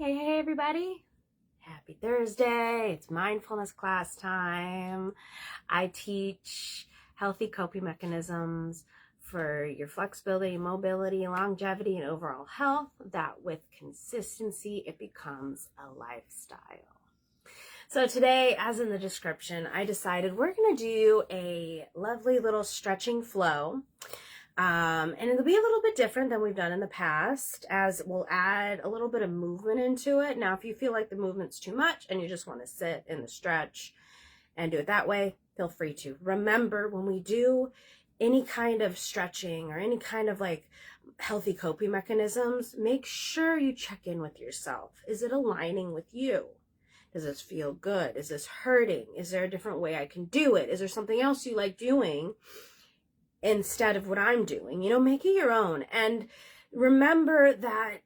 Hey everybody. Happy Thursday. It's mindfulness class time. I teach healthy coping mechanisms for your flexibility, mobility, longevity, and overall health, that with consistency, it becomes a lifestyle. So today, as in the description, I decided we're going to do a lovely little stretching flow. And it'll be a little bit different than we've done in the past, as we'll add a little bit of movement into it. Now, if you feel like the movement's too much and you just want to sit in the stretch and do it that way, feel free to. Remember, when we do any kind of stretching or any kind of like healthy coping mechanisms, make sure you check in with yourself. Is it aligning with you? Does this feel good? Is this hurting? Is there a different way I can do it? Is there something else you like doing instead of what I'm doing? Make it your own. And remember that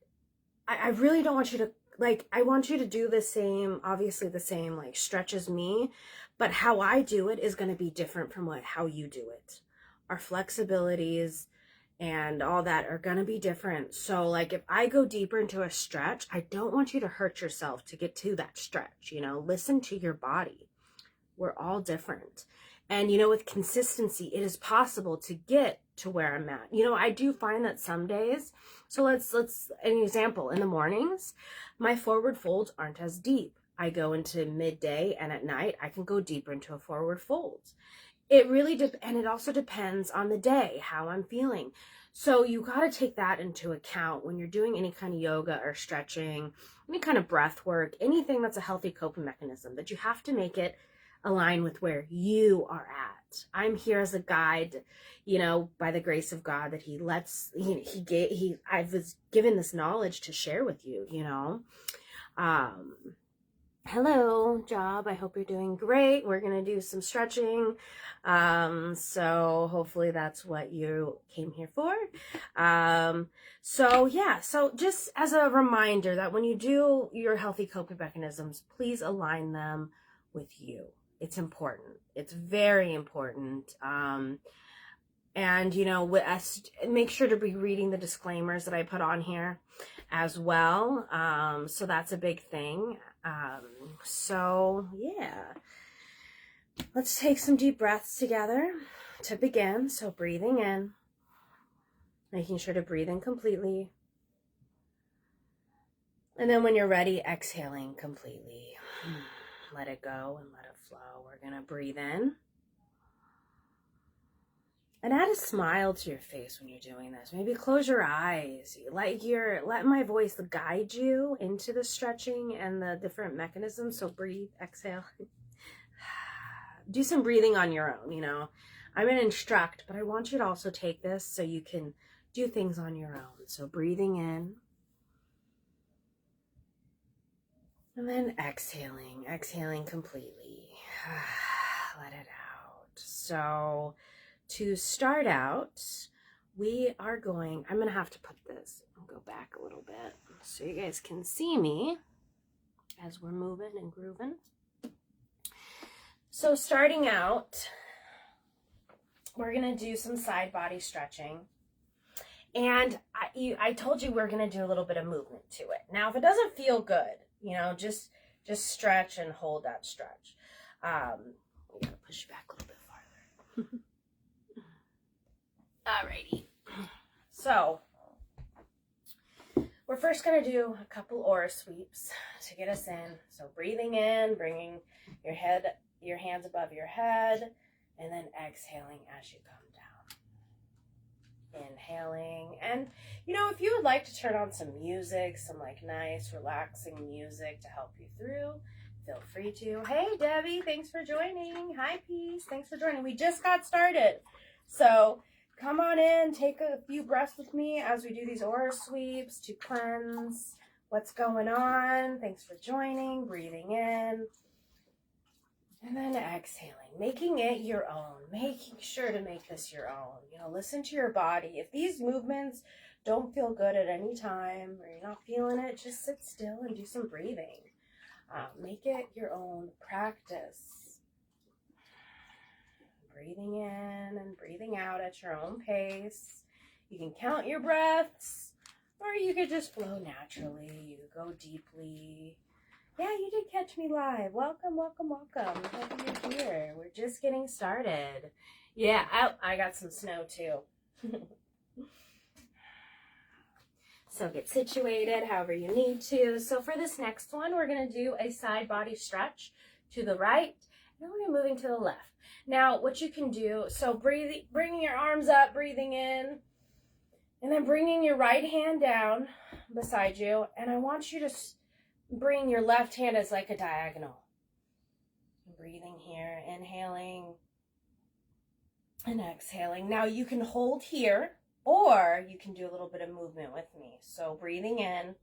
I really don't want you to, I want you to do the same, obviously the same, stretch as me, but how I do it is going to be different from how you do it. Our flexibilities and all that are going to be different. So if I go deeper into a stretch, I don't want you to hurt yourself to get to that stretch. Listen to your body. We're all different. And, with consistency, it is possible to get to where I'm at. I do find that some days, so let's an example, in the mornings, my forward folds aren't as deep. I go into midday, and at night, I can go deeper into a forward fold. It really and it also depends on the day, how I'm feeling. So you got to take that into account when you're doing any kind of yoga or stretching, any kind of breath work, anything that's a healthy coping mechanism, that you have to make it align with where you are at. I'm here as a guide, by the grace of God, that I was given this knowledge to share with you, Hello, Job. I hope you're doing great. We're going to do some stretching. So hopefully that's what you came here for. So just as a reminder that when you do your healthy coping mechanisms, please align them with you. It's important. It's very important. And, make sure to be reading the disclaimers that I put on here as well. So that's a big thing. Let's take some deep breaths together to begin. So breathing in, making sure to breathe in completely. And then when you're ready, exhaling completely. Let it go and let it flow. We're going to breathe in. And add a smile to your face when you're doing this. Maybe close your eyes. Let my voice guide you into the stretching and the different mechanisms. So breathe, exhale. Do some breathing on your own, I'm going to instruct, but I want you to also take this so you can do things on your own. So breathing in. And then exhaling completely. Let it out. So to start out, I'm going to have to put this, I'll go back a little bit so you guys can see me as we're moving and grooving. So starting out, we're going to do some side body stretching. And I told you we're going to do a little bit of movement to it. Now, if it doesn't feel good, just stretch and hold that stretch. We gotta push you back a little bit farther. Alrighty. So we're first gonna do a couple aura sweeps to get us in. So breathing in, bringing your hands above your head, and then exhaling as you come down. Inhaling, and if you would like to turn on some music, some nice relaxing music to help you through, feel free to. Hey Debbie, thanks for joining. Hi Peace, thanks for joining. We just got started, so come on in, take a few breaths with me as we do these aura sweeps to cleanse what's going on. Thanks for joining. Breathing in. And then exhaling, making it your own, making sure to make this your own. Listen to your body. If these movements don't feel good at any time or you're not feeling it, just sit still and do some breathing. Make it your own practice. Breathing in and breathing out at your own pace. You can count your breaths, Or you could just flow naturally. You could go deeply. Yeah, you did catch me live. Welcome, welcome, welcome. Happy you're here. We're just getting started. Yeah, I got some snow too. So get situated however you need to. So for this next one, we're going to do a side body stretch to the right. And then we're going to moving to the left. Now, what you can do, so bringing your arms up, breathing in, and then bringing your right hand down beside you. And I want you to bring your left hand as like a diagonal. Breathing here, inhaling and exhaling. Now you can hold here, or you can do a little bit of movement with me. So breathing in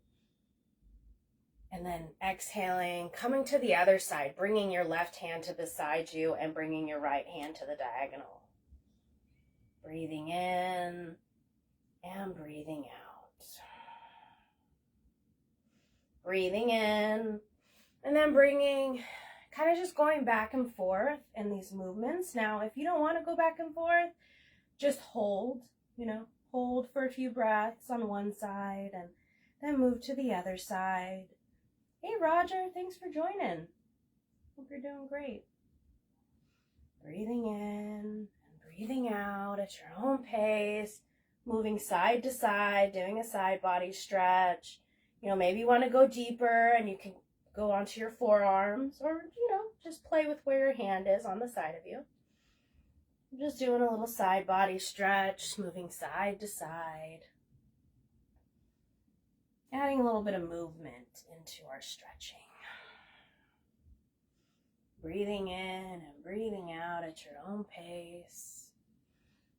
and then exhaling, coming to the other side, bringing your left hand to beside you and bringing your right hand to the diagonal. Breathing in and breathing out. Breathing in and then bringing, kind of just going back and forth in these movements. Now, if you don't want to go back and forth, just hold, hold for a few breaths on one side and then move to the other side. Hey, Roger, thanks for joining. Hope you're doing great. Breathing in and breathing out at your own pace, moving side to side, doing a side body stretch. Maybe you want to go deeper and you can go onto your forearms or, just play with where your hand is on the side of you. I'm just doing a little side body stretch, moving side to side. Adding a little bit of movement into our stretching. Breathing in and breathing out at your own pace.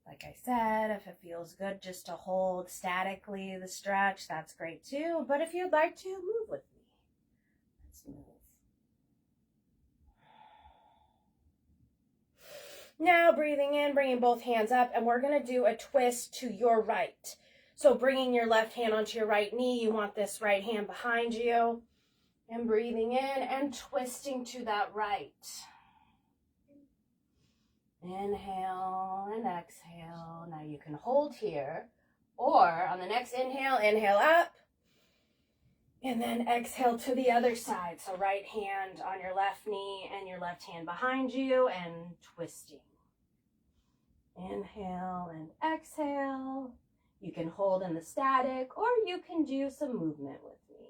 Like I said, if it feels good just to hold statically the stretch, that's great too. But if you'd like to, move with me. Let's move. Now breathing in, bringing both hands up, and we're going to do a twist to your right. So bringing your left hand onto your right knee, you want this right hand behind you. And breathing in and twisting to that right. Inhale and exhale. Now you can hold here, or on the next inhale, inhale up. And then exhale to the other side. So right hand on your left knee and your left hand behind you and twisting. Inhale and exhale. You can hold in the static or you can do some movement with me.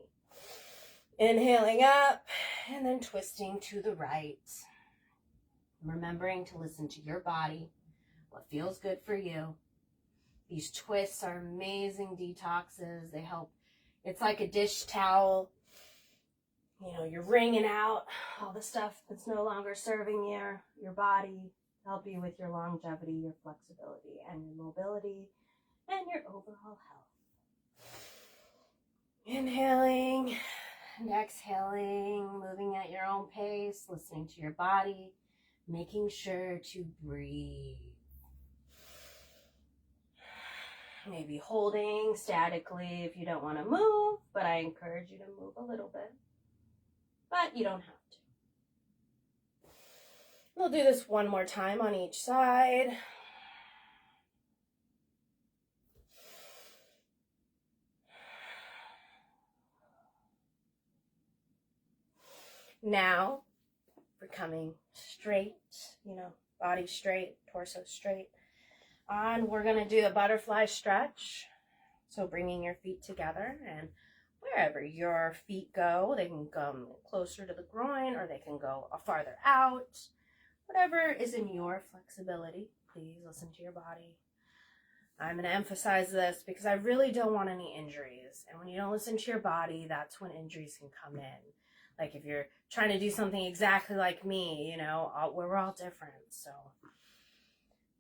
Inhaling up and then twisting to the right. Remembering to listen to your body, what feels good for you. These twists are amazing detoxes. They help. It's like a dish towel. You're wringing out all the stuff that's no longer serving your body, help you with your longevity, your flexibility, and your mobility, and your overall health. Inhaling and exhaling, moving at your own pace, listening to your body, making sure to breathe. Maybe holding statically if you don't want to move, but I encourage you to move a little bit. But you don't have to. We'll do this one more time on each side. Now, we're coming straight, body straight, torso straight. And we're going to do a butterfly stretch. So bringing your feet together, and wherever your feet go, they can come closer to the groin or they can go farther out. Whatever is in your flexibility, please listen to your body. I'm going to emphasize this because I really don't want any injuries. And when you don't listen to your body, that's when injuries can come in. Like if you're trying to do something exactly like me, we're all different. So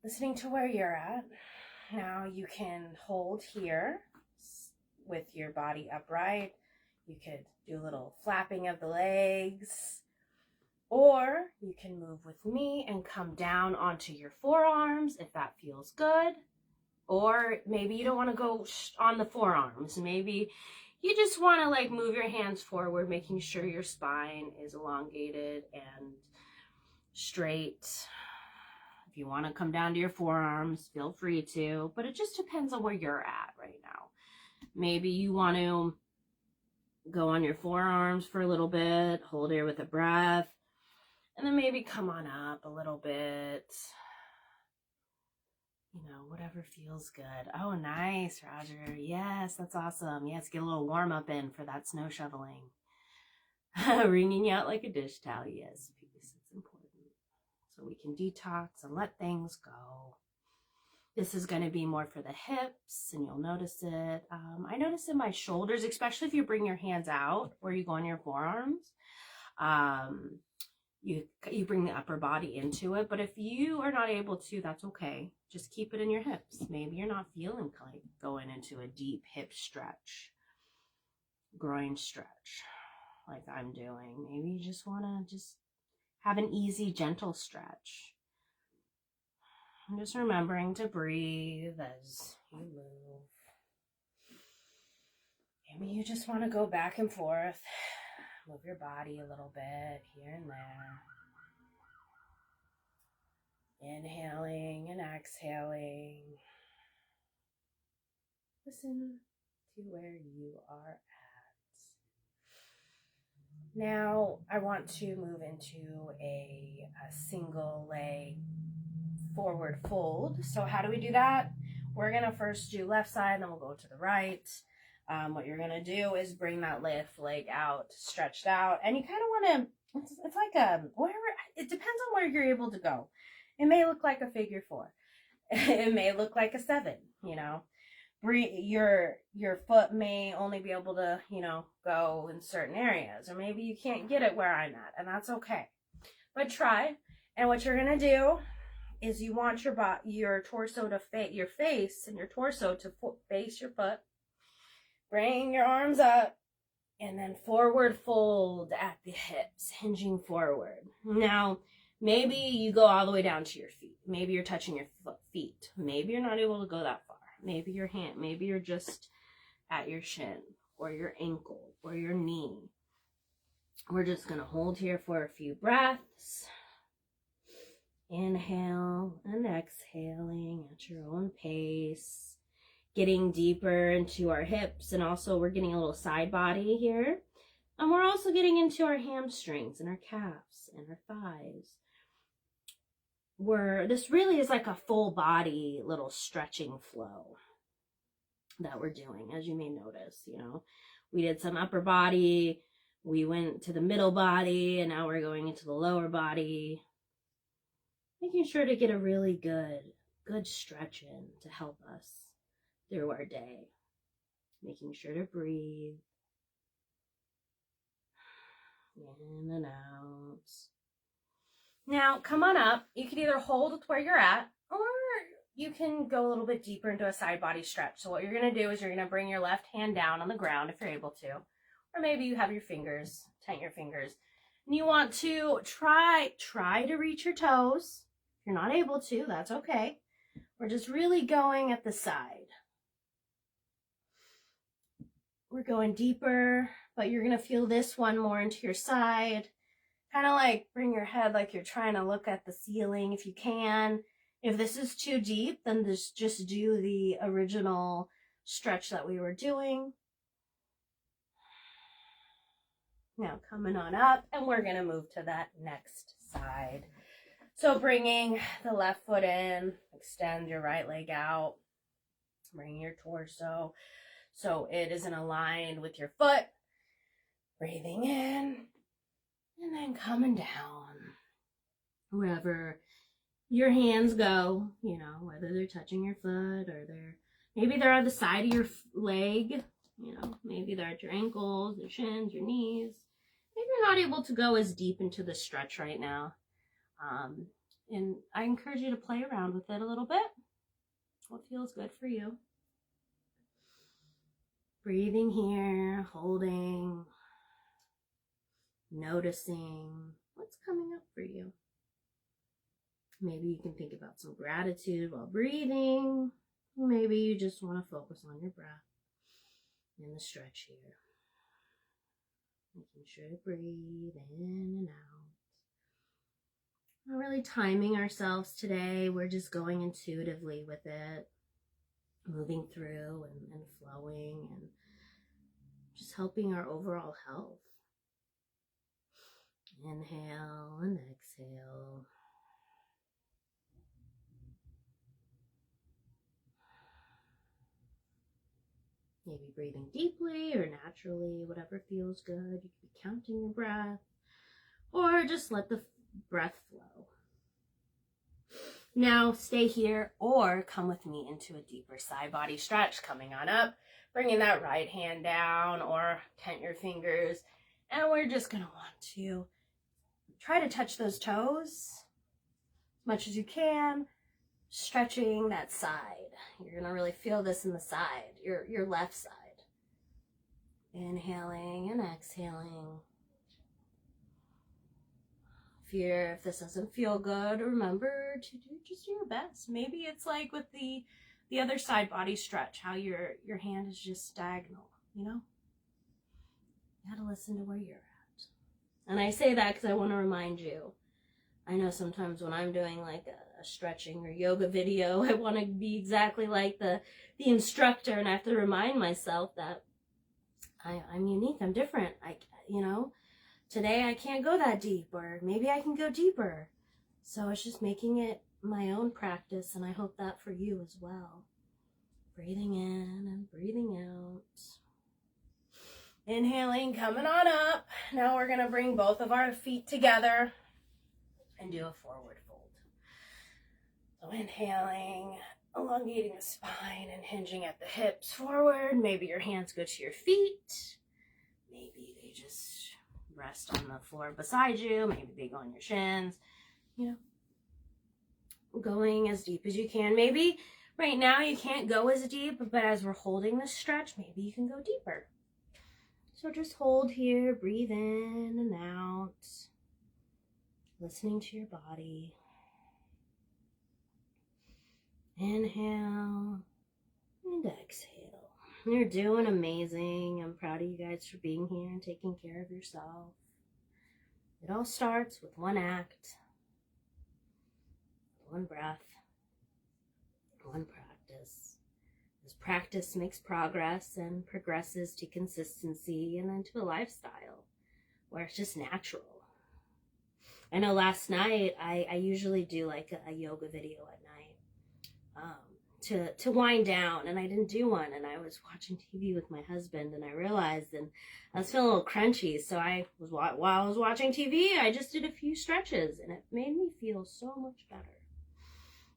listening to where you're at. Now you can hold here with your body upright. You could do a little flapping of the legs. Or you can move with me and come down onto your forearms if that feels good. Or maybe you don't want to go on the forearms. Maybe you just want to move your hands forward, making sure your spine is elongated and straight. If you want to come down to your forearms, feel free to, but it just depends on where you're at right now. Maybe you want to go on your forearms for a little bit, hold here with a breath, and then maybe come on up a little bit. You know, whatever feels good. Oh, nice, Roger. Yes, that's awesome. Yes, get a little warm up in for that snow shoveling. Wringing you out like a dish towel. Yes, peace. It's important. So we can detox and let things go. This is going to be more for the hips, and you'll notice it. I notice in my shoulders, especially if you bring your hands out or you go on your forearms. You bring the upper body into it, but if you are not able to, that's okay. Just keep it in your hips. Maybe you're not feeling like going into a deep hip stretch, groin stretch, like I'm doing. Maybe you just want to just have an easy, gentle stretch. I'm just remembering to breathe as you move. Maybe you just want to go back and forth, move your body a little bit here and there. Inhaling and exhaling. Listen to where you are at. Now I want to move into a single leg forward fold. So how do we do that? We're going to first do left side, then we'll go to the right. What you're going to do is bring that left leg out, stretched out, and you kind of want to, it's like wherever, it depends on where you're able to go. It may look like a figure 4. It may look like a 7, you know. Your foot may only be able to, you know, go in certain areas, or maybe you can't get it where I'm at, and that's okay. But try. And what you're going to do is you want your torso to your face and your torso to face your foot. Bring your arms up and then forward fold at the hips, hinging forward. Now, maybe you go all the way down to your feet. Maybe you're touching your feet. Maybe you're not able to go that far. Maybe your hand. Maybe you're just at your shin or your ankle or your knee. We're just going to hold here for a few breaths. Inhale and exhaling at your own pace. Getting deeper into our hips, and also we're getting a little side body here. And we're also getting into our hamstrings and our calves and our thighs. This really is like a full body little stretching flow that we're doing, as you may notice. You know, we did some upper body, we went to the middle body, and now we're going into the lower body. Making sure to get a really good stretch in to help us through our day. Making sure to breathe in and out. Now, come on up. You can either hold with where you're at, or you can go a little bit deeper into a side body stretch. So what you're going to do is you're going to bring your left hand down on the ground if you're able to. Or maybe you have your fingers, tighten your fingers. And you want to try to reach your toes. If you're not able to, that's okay. We're just really going at the side. We're going deeper, but you're going to feel this one more into your side. Kind of like bring your head like you're trying to look at the ceiling if you can. If this is too deep, then just do the original stretch that we were doing. Now coming on up, and we're going to move to that next side. So bringing the left foot in, extend your right leg out, bring your torso so it isn't aligned with your foot. Breathing in and then coming down. Wherever your hands go, you know, whether they're touching your foot or maybe they're on the side of your leg, you know, maybe they're at your ankles, your shins, your knees. Maybe you're not able to go as deep into the stretch right now. And I encourage you to play around with it a little bit. What feels good for you? Breathing here, holding, noticing what's coming up for you. Maybe you can think about some gratitude while breathing. Maybe you just want to focus on your breath and the stretch here. Making sure to breathe in and out. Not really timing ourselves today. We're just going intuitively with it. moving through and flowing and just helping our overall health. Inhale and exhale. Maybe breathing deeply or naturally, whatever feels good. You could be counting your breath or just let the breath flow. Now stay here or come with me into a deeper side body stretch. Coming on up, bringing that right hand down or tent your fingers. And we're just going to want to try to touch those toes as much as you can, stretching that side. You're going to really feel this in the side, your left side. Inhaling and exhaling. If this doesn't feel good, remember to do your best. Maybe it's like with the other side body stretch, how your hand is just diagonal, you know? You gotta listen to where you're at. And I say that because I want to remind you. I know sometimes when I'm doing like a stretching or yoga video, I want to be exactly like the instructor, and I have to remind myself that I'm unique, I'm different. Today I can't go that deep, or maybe I can go deeper. So it's just making it my own practice, and I hope that for you as well. Breathing in and breathing out. Inhaling, coming on up. Now we're going to bring both of our feet together and do a forward fold. So inhaling, elongating the spine and hinging at the hips forward. Maybe your hands go to your feet. Maybe they just rest on the floor beside you. Maybe they go on your shins. Going as deep as you can. Maybe right now you can't go as deep, but as we're holding this stretch, maybe you can go deeper. So just hold here, breathe in and out, listening to your body. Inhale and exhale. You're doing amazing. I'm proud of you guys for being here and taking care of yourself. It all starts with one act, one breath, one practice. As practice makes progress and progresses to consistency and then to a lifestyle where it's just natural. I know last night I usually do like a yoga video at night to wind down, and I didn't do one, and I was watching TV with my husband, and I realized, and I was feeling a little crunchy, so while I was watching TV, I just did a few stretches, and it made me feel so much better.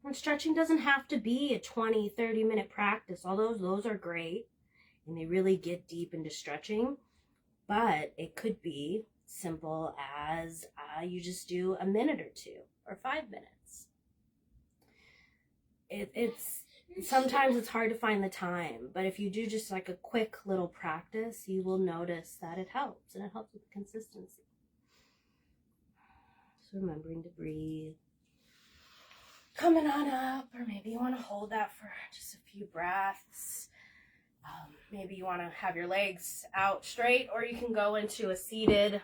And stretching doesn't have to be a 20, 30-minute practice, although those are great, and they really get deep into stretching, but it could be simple as you just do a minute or 2 or 5 minutes. Sometimes it's hard to find the time, but if you do just like a quick little practice, you will notice that it helps, and it helps with consistency. So remembering to breathe. Coming on up, or maybe you want to hold that for just a few breaths. Maybe you want to have your legs out straight, or you can go into a seated,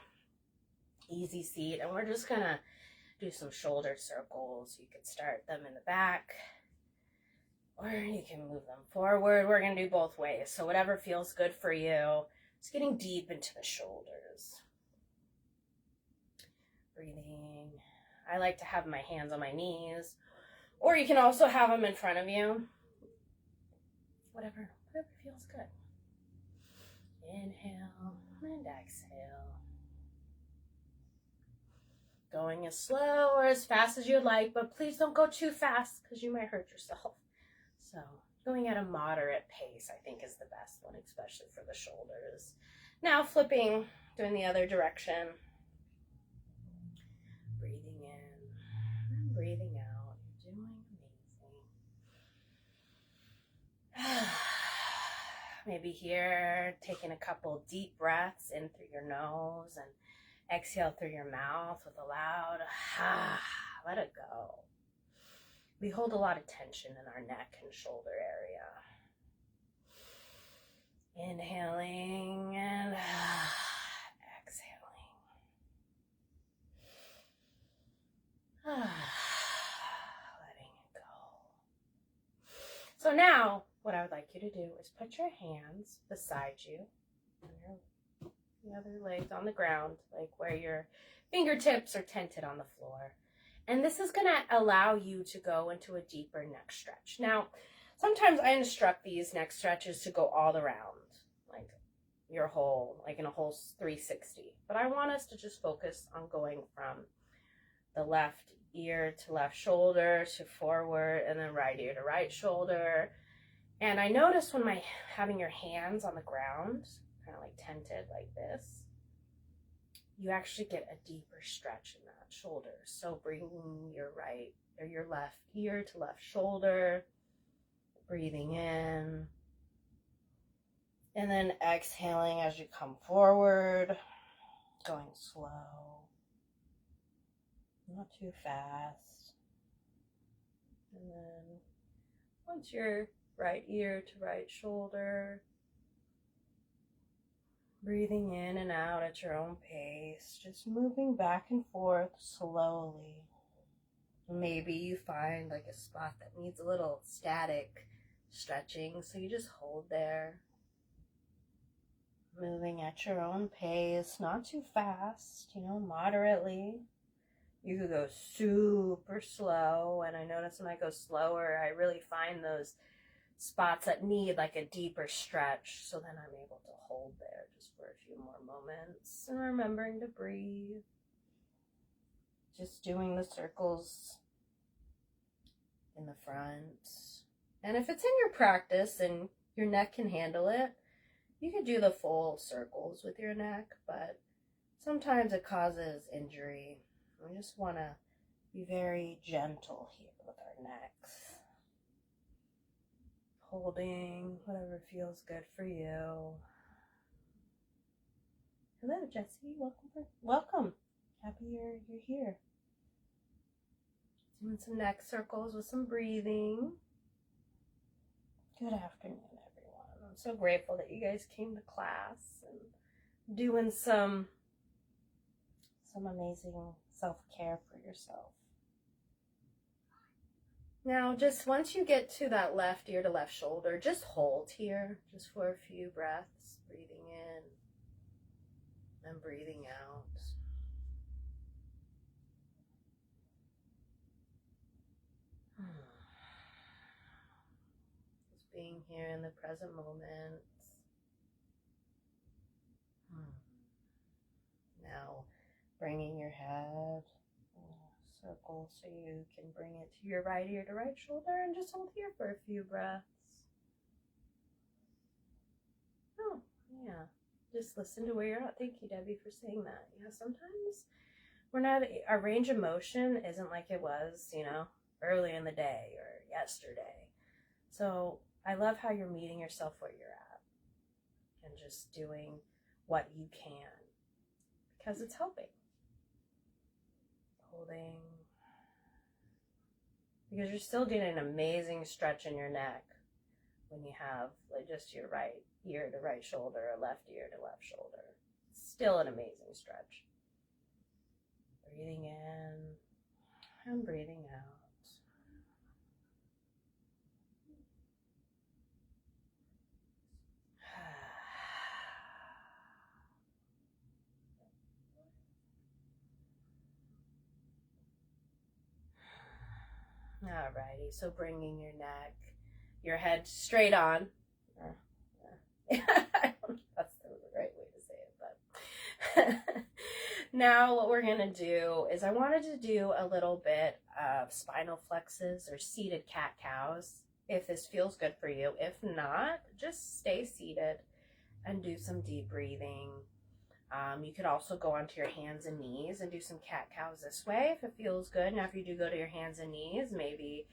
easy seat, and we're just going to do some shoulder circles. You could start them in the back, or you can move them forward. We're going to do both ways, so whatever feels good for you. Just getting deep into the shoulders. Breathing. I like to have my hands on my knees, or you can also have them in front of you. Whatever feels good. Inhale and exhale. Going as slow or as fast as you like, but please don't go too fast because you might hurt yourself. So going at a moderate pace, I think, is the best one, especially for the shoulders. Now flipping, doing the other direction. Breathing in and breathing out. You're doing amazing. Maybe here, taking a couple deep breaths in through your nose and exhale through your mouth with a loud let it go. We hold a lot of tension in our neck and shoulder area. Inhaling and exhaling. Letting it go. So now, what I you to do is put your hands beside you, and the other legs on the ground, like where your fingertips are tented on the floor. And this is going to allow you to go into a deeper neck stretch. Now, sometimes I instruct these neck stretches to go all around, like your whole, like in a whole 360. But I want us to just focus on going from the left ear to left shoulder to forward, and then right ear to right shoulder. And I notice when having your hands on the ground, kind of like tented like this, you actually get a deeper stretch in that shoulder. So bring your right or your left ear to left shoulder, breathing in, and then exhaling as you come forward, going slow, not too fast. And then once your right ear to right shoulder, breathing in and out at your own pace, just moving back and forth slowly. Maybe you find like a spot that needs a little static stretching, so you just hold there. Moving at your own pace, not too fast, moderately. You could go super slow, and I notice when I go slower, I really find those spots that need like a deeper stretch, so then I'm able to hold there just for a few more moments, and remembering to breathe. Just doing the circles in the front. And if it's in your practice and your neck can handle it, you could do the full circles with your neck, but sometimes it causes injury. We just want to be very gentle here with our necks. Holding whatever feels good for you. Hello, Jessie. Welcome. Happy you're here. Doing some neck circles with some breathing. Good afternoon, everyone. I'm so grateful that you guys came to class and doing some amazing self-care for yourself. Now, just once you get to that left ear to left shoulder, just hold here just for a few breaths, breathing in and breathing out. Just being here in the present moment. Now, bringing your head circle so you can bring it to your right ear to right shoulder, and just hold here for a few breaths. Oh, yeah. Just listen to where you're at. Thank you, Debbie, for saying that. Sometimes our range of motion isn't like it was, early in the day or yesterday. So I love how you're meeting yourself where you're at and just doing what you can, because it's helping. Holding, because you're still getting an amazing stretch in your neck when you have like just your right ear to right shoulder or left ear to left shoulder. Still an amazing stretch. Breathing in and breathing out. Alrighty, so bringing your head straight on. I don't know if that's the right way to say it, but now what we're gonna do is I wanted to do a little bit of spinal flexes or seated cat-cows, if this feels good for you. If not, just stay seated and do some deep breathing. You could also go onto your hands and knees and do some cat-cows this way if it feels good. Now, if you do go to your hands and knees, maybe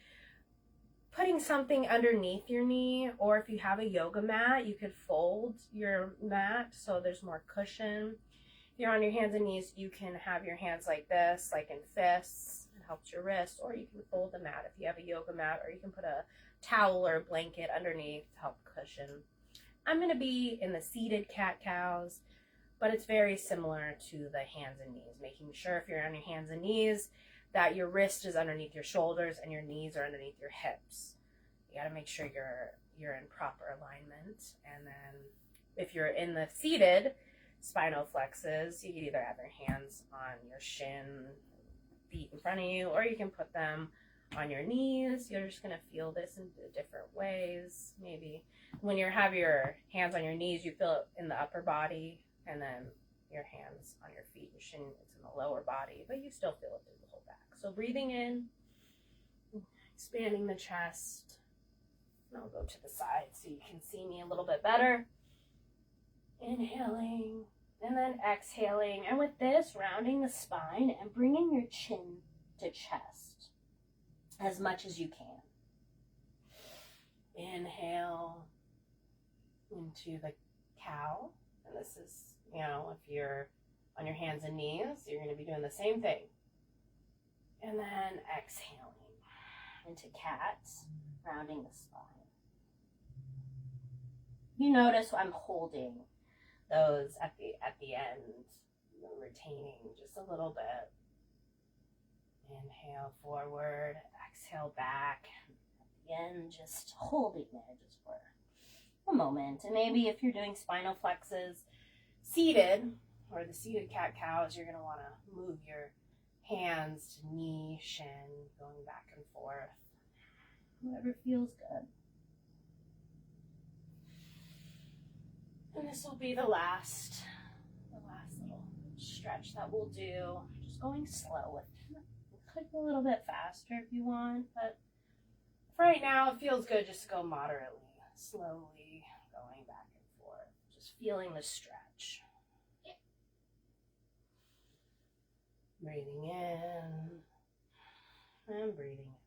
putting something underneath your knee, or if you have a yoga mat, you could fold your mat so there's more cushion. If you're on your hands and knees, you can have your hands like this, like in fists. It helps your wrists, or you can fold the mat if you have a yoga mat, or you can put a towel or a blanket underneath to help cushion. I'm going to be in the seated cat-cows, but it's very similar to the hands and knees, making sure if you're on your hands and knees that your wrist is underneath your shoulders and your knees are underneath your hips. You got to make sure you're in proper alignment. And then if you're in the seated spinal flexes, you can either have your hands on your shin, feet in front of you, or you can put them on your knees. You're just going to feel this in different ways. Maybe when you have your hands on your knees, you feel it in the upper body, and then your hands on your feet, your shin, it's in the lower body, but you still feel it through the whole back. So breathing in, expanding the chest. And I'll go to the side so you can see me a little bit better. Inhaling and then exhaling. And with this, rounding the spine and bringing your chin to chest as much as you can. Inhale into the cow. And this is, if you're on your hands and knees, you're going to be doing the same thing. And then exhaling into cat, rounding the spine. You notice I'm holding those at the end, retaining just a little bit. Inhale forward, exhale back. At the end, just holding there just for a moment. And maybe if you're doing spinal flexes seated, or the seated cat-cows, you're going to want to move your hands to knee, shin, going back and forth. Whatever feels good. And this will be the last little stretch that we'll do. Just going slow with it. Could go a little bit faster if you want, but for right now it feels good just to go moderately, slowly going back and forth. Just feeling the stretch. Breathing in and breathing out.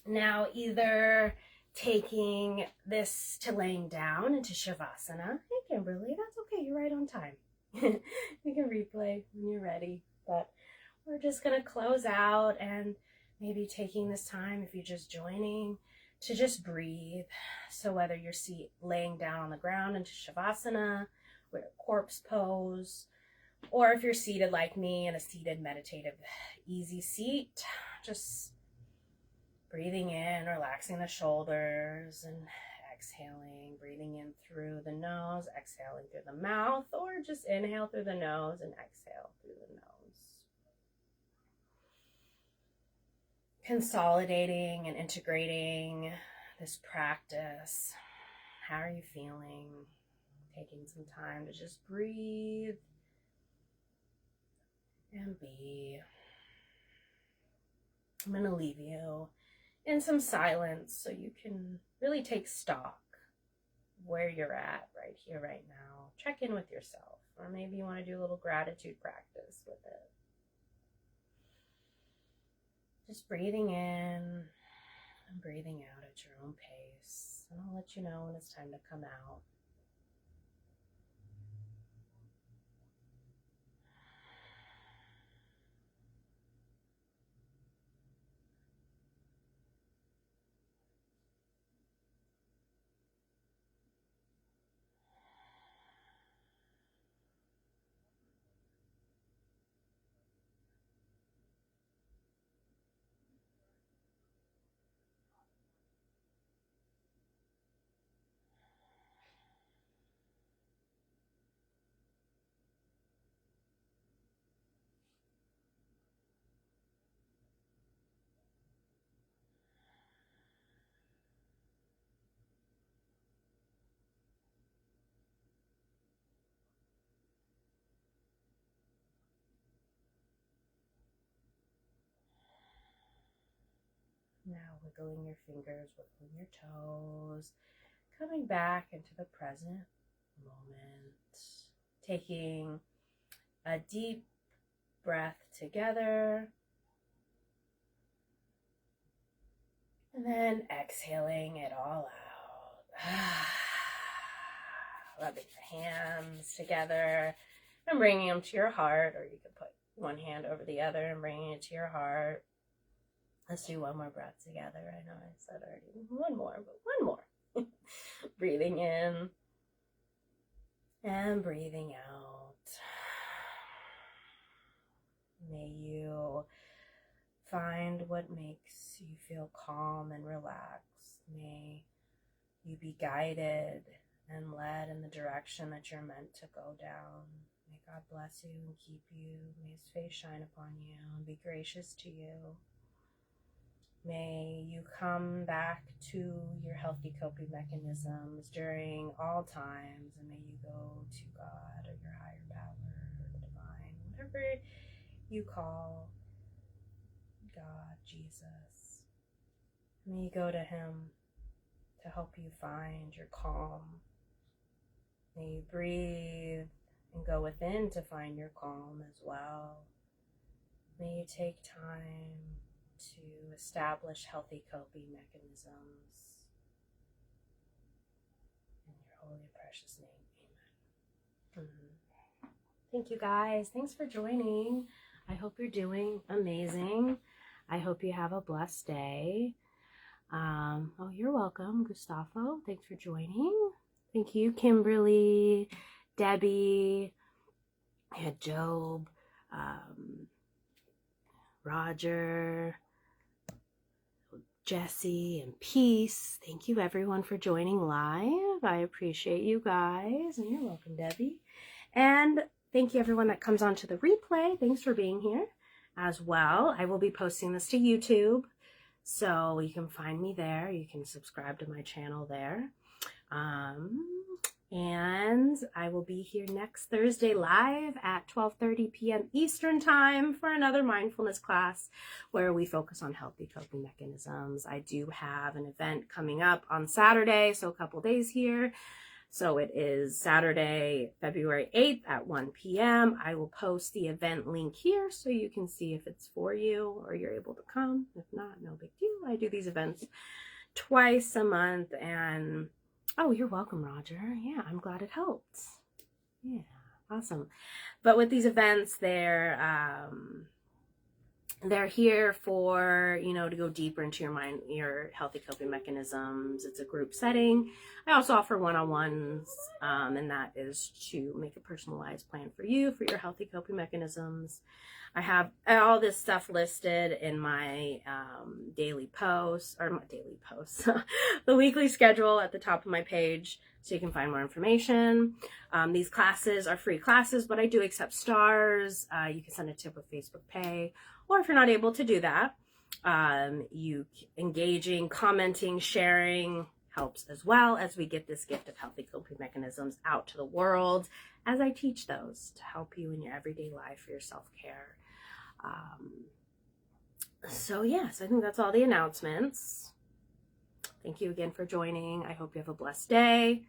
Now, either taking this to laying down into Shavasana. Hey, Kimberly, that's okay. You're right on time. You can replay when you're ready. But we're just going to close out and maybe taking this time, if you're just joining, to just breathe. So whether you're laying down on the ground into Shavasana, with a corpse pose, or if you're seated like me in a seated meditative easy seat, just breathing in, relaxing the shoulders, and exhaling, breathing in through the nose, exhaling through the mouth, or just inhale through the nose and exhale through the nose. Consolidating and integrating this practice. How are you feeling? Taking some time to just breathe and be. I'm going to leave you in some silence so you can really take stock where you're at right here, right now. Check in with yourself, or maybe you want to do a little gratitude practice with it. Just breathing in and breathing out at your own pace. And I'll let you know when it's time to come out. Now wiggling your fingers, wiggling your toes, coming back into the present moment. Taking a deep breath together. And then exhaling it all out. Rubbing your hands together and bringing them to your heart, or you can put one hand over the other and bringing it to your heart. Let's do one more breath together. I know I said already one more, but one more. Breathing in and breathing out. May you find what makes you feel calm and relaxed. May you be guided and led in the direction that you're meant to go down. May God bless you and keep you. May His face shine upon you and be gracious to you. May you come back to your healthy coping mechanisms during all times, and may you go to God or your higher power or the divine, whatever you call God, Jesus. May you go to Him to help you find your calm. May you breathe and go within to find your calm as well. May you take time to establish healthy coping mechanisms. In your holy and precious name, amen. Thank you guys. Thanks for joining. I hope you're doing amazing. I hope you have a blessed day. Oh, you're welcome, Gustavo. Thanks for joining. Thank you, Kimberly, Debbie, I had Job, Roger, Jesse, and Peace. Thank you everyone for joining live. I appreciate you guys, and you're welcome, Debbie. And thank you everyone that comes onto the replay. Thanks for being here as well. I will be posting this to YouTube, so you can find me there. You can subscribe to my channel there. And I will be here next Thursday live at 12:30 p.m. Eastern Time for another mindfulness class where we focus on healthy coping mechanisms. I do have an event coming up on Saturday, so a couple days here. So it is Saturday, February 8th at 1 p.m. I will post the event link here so you can see if it's for you or you're able to come. If not, no big deal. I do these events twice a month, and oh, you're welcome, Roger. Yeah, I'm glad it helped. Yeah, awesome. But with these events, they're here for, to go deeper into your mind, your healthy coping mechanisms. It's a group setting. I also offer one-on-ones, and that is to make a personalized plan for you, for your healthy coping mechanisms. I have all this stuff listed in my daily posts, the weekly schedule at the top of my page, so you can find more information. These classes are free classes, but I do accept stars. You can send a tip with Facebook Pay, or if you're not able to do that, you engaging, commenting, sharing helps as well, as we get this gift of healthy coping mechanisms out to the world as I teach those to help you in your everyday life for your self-care. So yes, I think that's all the announcements. Thank you again for joining. I hope you have a blessed day.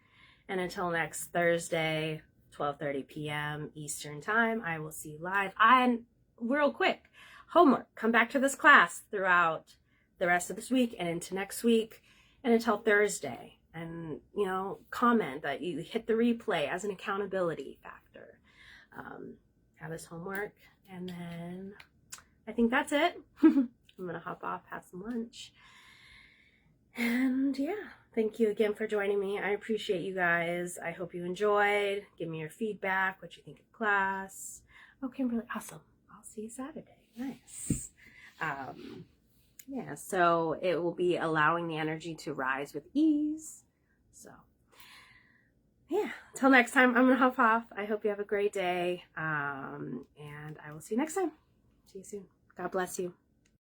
And until next Thursday, 12:30 p.m. Eastern Time, I will see you live. And real quick, homework. Come back to this class throughout the rest of this week and into next week and until Thursday. And, comment that you hit the replay as an accountability factor. Have this homework. And then I think that's it. I'm going to hop off, have some lunch. And yeah, thank you again for joining me. I appreciate you guys. I hope you enjoyed. Give me your feedback, what you think of class. Oh, Kimberly, awesome. I'll see you Saturday. Nice. Yeah, so it will be allowing the energy to rise with ease. So yeah, until next time, I'm gonna hop off. I hope you have a great day, and I will see you next time. See you soon. God bless you.